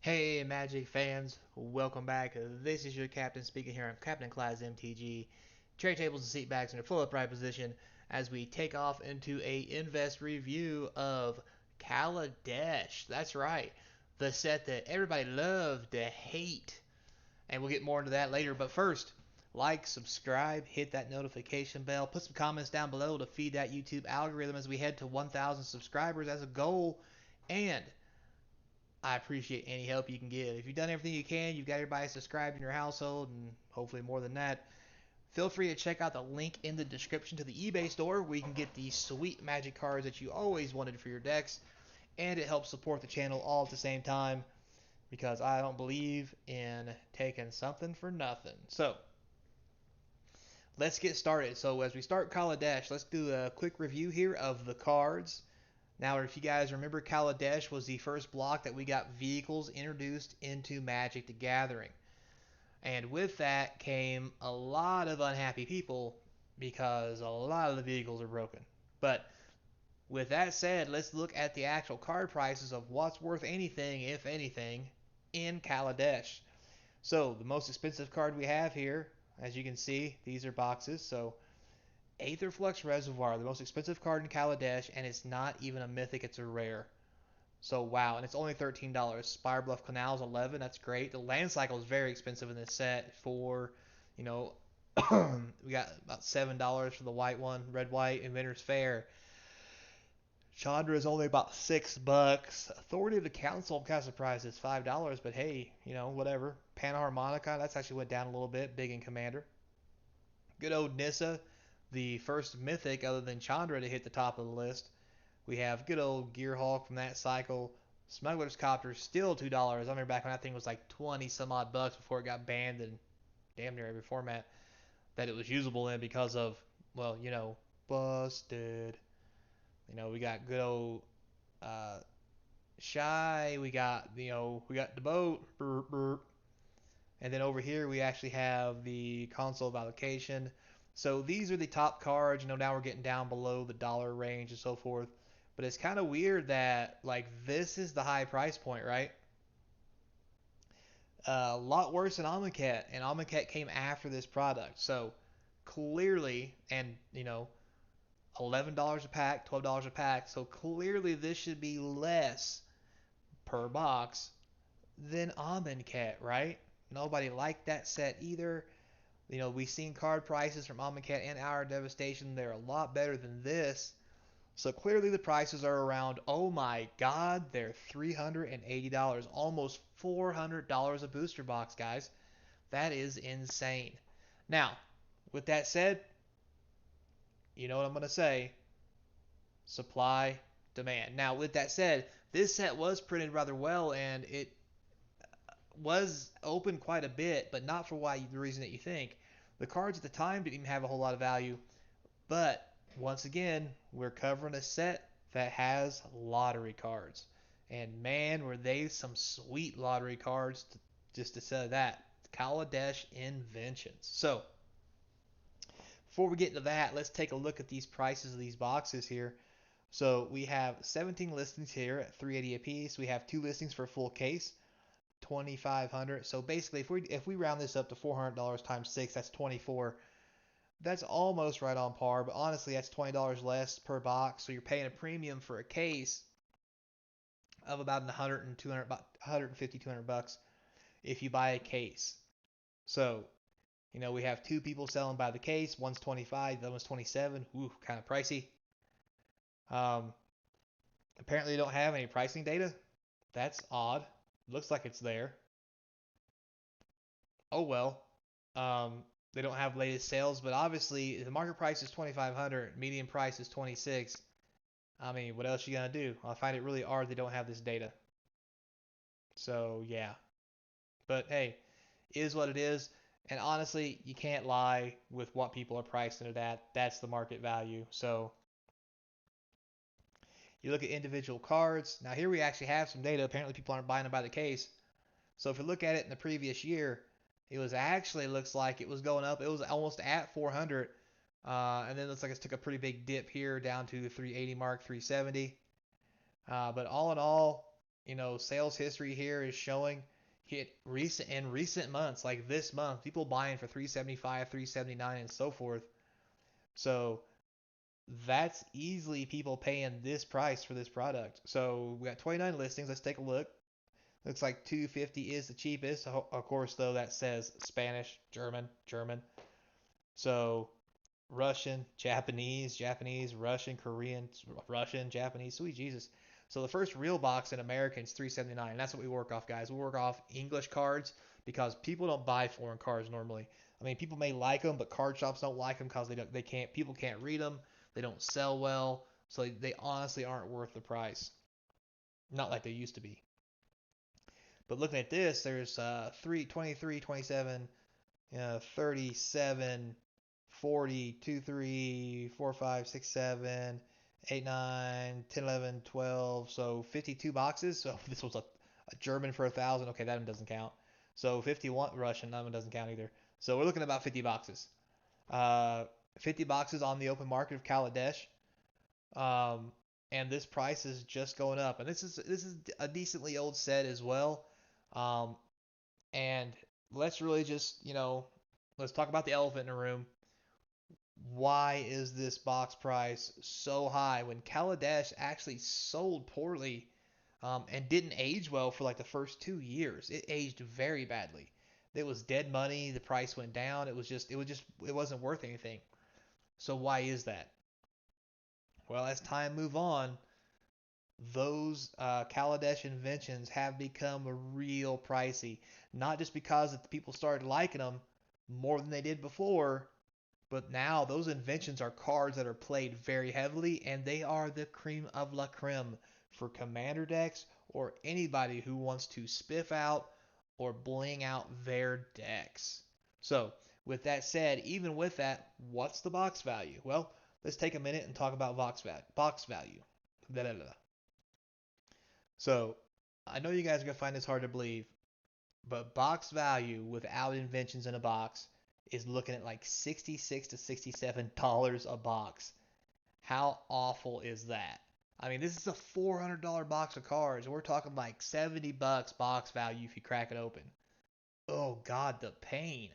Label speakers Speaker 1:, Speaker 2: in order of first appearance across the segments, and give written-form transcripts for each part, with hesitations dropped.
Speaker 1: Hey Magic fans, welcome back. This is your captain speaking here. I'm Captain Class MTG. Tray tables and seat backs in a full upright position as we take off into a invest review of Kaladesh. That's right, the set that everybody loved to hate, and we'll get more into that later. But first, like, subscribe, hit that notification bell, put some comments down below to feed that YouTube algorithm as we head to 1,000 subscribers as a goal, and I appreciate any help you can give. If you've done everything you can, you've got everybody subscribed in your household, and hopefully more than that, feel free to check out the link in the description to the eBay store where you can get these sweet magic cards that you always wanted for your decks, and it helps support the channel all at the same time because I don't believe in taking something for nothing. So, let's get started. So, as we start Kaladesh, let's do a quick review here of the cards. Now, if you guys remember, Kaladesh was the first block that we got vehicles introduced into Magic the Gathering. And with that came a lot of unhappy people because a lot of the vehicles are broken. But with that said, let's look at the actual card prices of what's worth anything, if anything, in Kaladesh. So, the most expensive card we have here, as you can see, these are boxes. So, Aetherflux Reservoir, the most expensive card in Kaladesh, and it's not even a mythic, it's a rare. So wow, and it's only $13. Spirebluff Canals 11, that's great. The land cycle is very expensive in this set for, you know, we got about $7 for the white one, red white, Inventor's Fair. Chandra is only about $6. Authority of the Council, I'm kind of surprised it's $5, but hey, whatever. Panharmonica, that's actually went down a little bit, big in Commander. Good old Nissa, the first mythic other than Chandra to hit the top of the list. We have good old Gearhulk from that cycle. Smuggler's Copter still $2. I remember back when that thing was like 20 some odd bucks before it got banned in damn near every format that it was usable in because of, well, busted. We got good old uh, Shy. We got the boat. Burp, burp. And then over here we actually have the console of allocation. So these are the top cards. Now we're getting down below the dollar range and so forth. But it's kind of weird that like this is the high price point, right? A lot worse than Amonkhet, and Amonkhet came after this product. So clearly, and $11 a pack, $12 a pack. So clearly this should be less per box than Amonkhet, right? Nobody liked that set either. We've seen card prices from Amonkhet and Hour Devastation. They're a lot better than this. So clearly the prices are around, oh my god, they're $380. Almost $400 a booster box, guys. That is insane. Now, with that said, you know what I'm going to say. Supply, demand. Now, with that said, this set was printed rather well and it was open quite a bit, but not for the reason that you think. The cards at the time didn't even have a whole lot of value, but once again, we're covering a set that has lottery cards. And man, were they some sweet lottery cards just to say that. Kaladesh Inventions. So, before we get into that, let's take a look at these prices of these boxes here. So, we have 17 listings here at 380 apiece. We have two listings for a full case. 2,500. So basically, if we round this up to $400 times 6, that's 24. That's almost right on par, but honestly, that's $20 less per box. So you're paying a premium for a case of about 100 and 200, about 150, 200 bucks if you buy a case. So, we have two people selling by the case. One's 25, the other one's 27. Ooh, kind of pricey. Um, Apparently, they don't have any pricing data. That's odd. Looks like it's there. Oh well. They don't have latest sales, but obviously the market price is 2,500, median price is 26. I mean, what else are you gonna do? I find it really odd they don't have this data. So yeah, but hey, it is what it is. And honestly, you can't lie with what people are priced into that. That's the market value. So you look at individual cards. Now here we actually have some data. Apparently people aren't buying them by the case. So if we look at it in the previous year, it was actually looks like it was going up. It was almost at 400, and then it looks like it took a pretty big dip here down to the 380 mark, 370. But all in all, sales history here is showing hit recent months, like this month, people buying for 375, 379, and so forth. So that's easily people paying this price for this product. So we got 29 listings. Let's take a look. Looks like 250 is the cheapest. Of course, though, that says Spanish, German, German. So Russian, Japanese, Japanese, Russian, Korean, Russian, Japanese. Sweet Jesus. So the first real box in American is 379. That's what we work off, guys. We work off English cards because people don't buy foreign cards normally. I mean, people may like them, but card shops don't like them because they can't people can't read them. They don't sell well, so they honestly aren't worth the price. Not like they used to be. But looking at this, there's 3, 23, 27, 37, 40, 2, 3, 4, 5, 6, 7, 8, 9, 10, 11, 12. So 52 boxes. So this was a German for 1,000. Okay, that one doesn't count. So 51 Russian, that one doesn't count either. So we're looking at about 50 boxes. Uh, 50 boxes on the open market of Kaladesh. Um, and this price is just going up. And this is a decently old set as well. Um, and let's really just, let's talk about the elephant in the room. Why is this box price so high when Kaladesh actually sold poorly and didn't age well for like the first 2 years? It aged very badly. It was dead money. The price went down. It wasn't worth anything. So why is that? Well, as time move on, those Kaladesh inventions have become real pricey. Not just because the people started liking them more than they did before, but now those inventions are cards that are played very heavily, and they are the cream of la creme for commander decks or anybody who wants to spiff out or bling out their decks. So, with that said, even with that, what's the box value? Well, let's take a minute and talk about box value. Box value. Da, da, da. So, I know you guys are gonna find this hard to believe, but box value without inventions in a box is looking at like $66 to $67 a box. How awful is that? I mean, this is a $400 box of cards. We're talking like $70 box value if you crack it open. Oh God, the pain.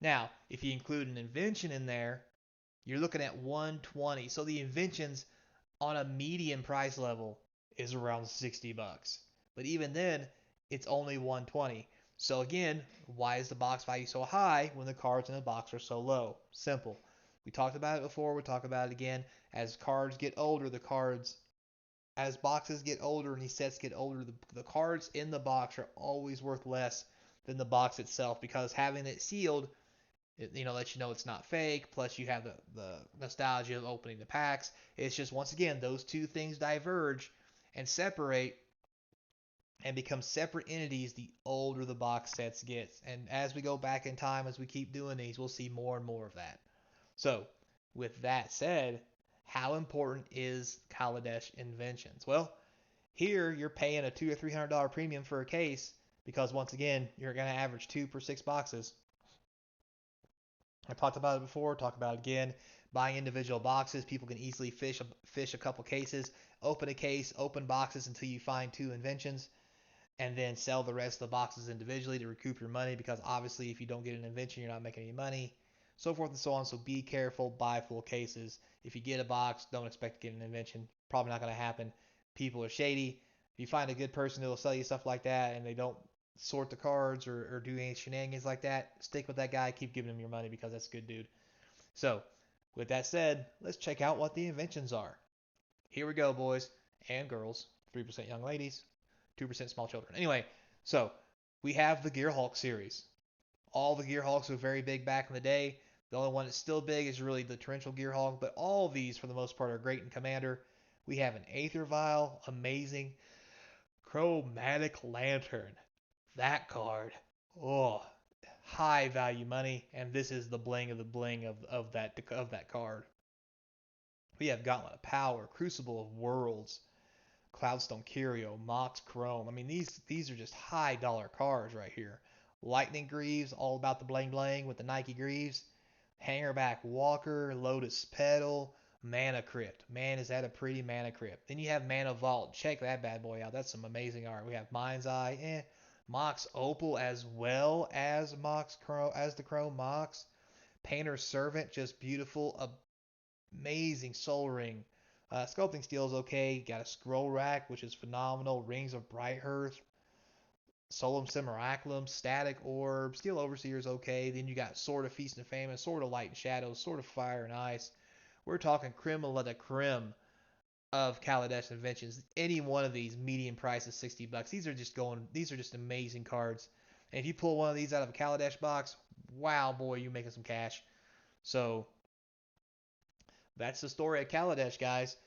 Speaker 1: Now, if you include an invention in there, you're looking at 120. So the inventions on a median price level is around $60. But even then, it's only 120. So again, why is the box value so high when the cards in the box are so low? Simple. We talked about it before, we talk about it again. As cards get older, as boxes get older and these sets get older, the cards in the box are always worth less than the box itself because having it sealed, lets you know it's not fake. Plus, you have the nostalgia of opening the packs. It's just, once again, those two things diverge and separate and become separate entities the older the box sets gets. And as we go back in time, as we keep doing these, we'll see more and more of that. So, with that said, how important is Kaladesh Inventions? Well, here you're paying a $200 or $300 premium for a case because, once again, you're going to average 2 per 6 boxes. I talked about it before, talk about it again. Buying individual boxes, people can easily fish a couple cases, open a case, open boxes until you find 2 inventions, and then sell the rest of the boxes individually to recoup your money because obviously if you don't get an invention, you're not making any money, so forth and so on. So be careful, buy full cases. If you get a box, don't expect to get an invention. Probably not going to happen. People are shady. If you find a good person who will sell you stuff like that and they don't sort the cards or do any shenanigans like that, stick with that guy. Keep giving him your money because that's a good dude. So, with that said, let's check out what the inventions are. Here we go, boys and girls. 3% young ladies, 2% small children. Anyway, so we have the Gearhulk series. All the Gearhulks were very big back in the day. The only one that's still big is really the Torrential Gearhulk, but all of these, for the most part, are great in Commander. We have an Aether Vial, amazing. Chromatic Lantern. That card. Oh, high value money, and this is the bling of the bling of that card. We have Gauntlet of Power, Crucible of Worlds, Cloudstone Curio, Mox Chrome. I mean, these are just high dollar cards right here. Lightning Greaves, all about the bling bling with the Nike Greaves. Hangerback Walker, Lotus Petal, Mana Crypt. Man, is that a pretty Mana Crypt. Then you have Mana Vault. Check that bad boy out. That's some amazing art. We have Mind's Eye, Mox Opal as well as the Chrome Mox. Painter's Servant, just beautiful. Amazing Soul Ring. Sculpting Steel is okay. Got a Scroll Rack, which is phenomenal. Rings of Brighthearth. Solum Simulacrum, Static Orb, Steel Overseer is okay. Then you got Sword of Feast and Famine, Sword of Light and Shadows, Sword of Fire and Ice. We're talking creme de la creme of Kaladesh inventions. Any one of these median price is $60. These are just amazing cards. And if you pull one of these out of a Kaladesh box, wow boy, you're making some cash. So that's the story of Kaladesh, guys.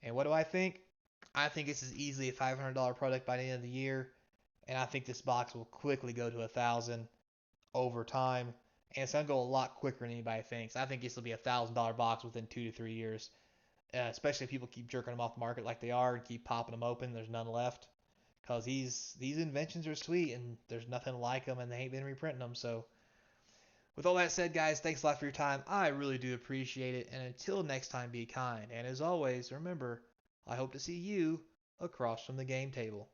Speaker 1: And what do I think? I think this is easily a $500 product by the end of the year, and I think this box will quickly go to 1,000 over time, and it's gonna go a lot quicker than anybody thinks. I think this will be $1,000 box within 2 to 3 years, especially if people keep jerking them off the market like they are and keep popping them open. There's none left because these inventions are sweet and there's nothing like them, and they ain't been reprinting them. So with all that said, guys, thanks a lot for your time. I really do appreciate it. And until next time, be kind. And as always, remember, I hope to see you across from the game table.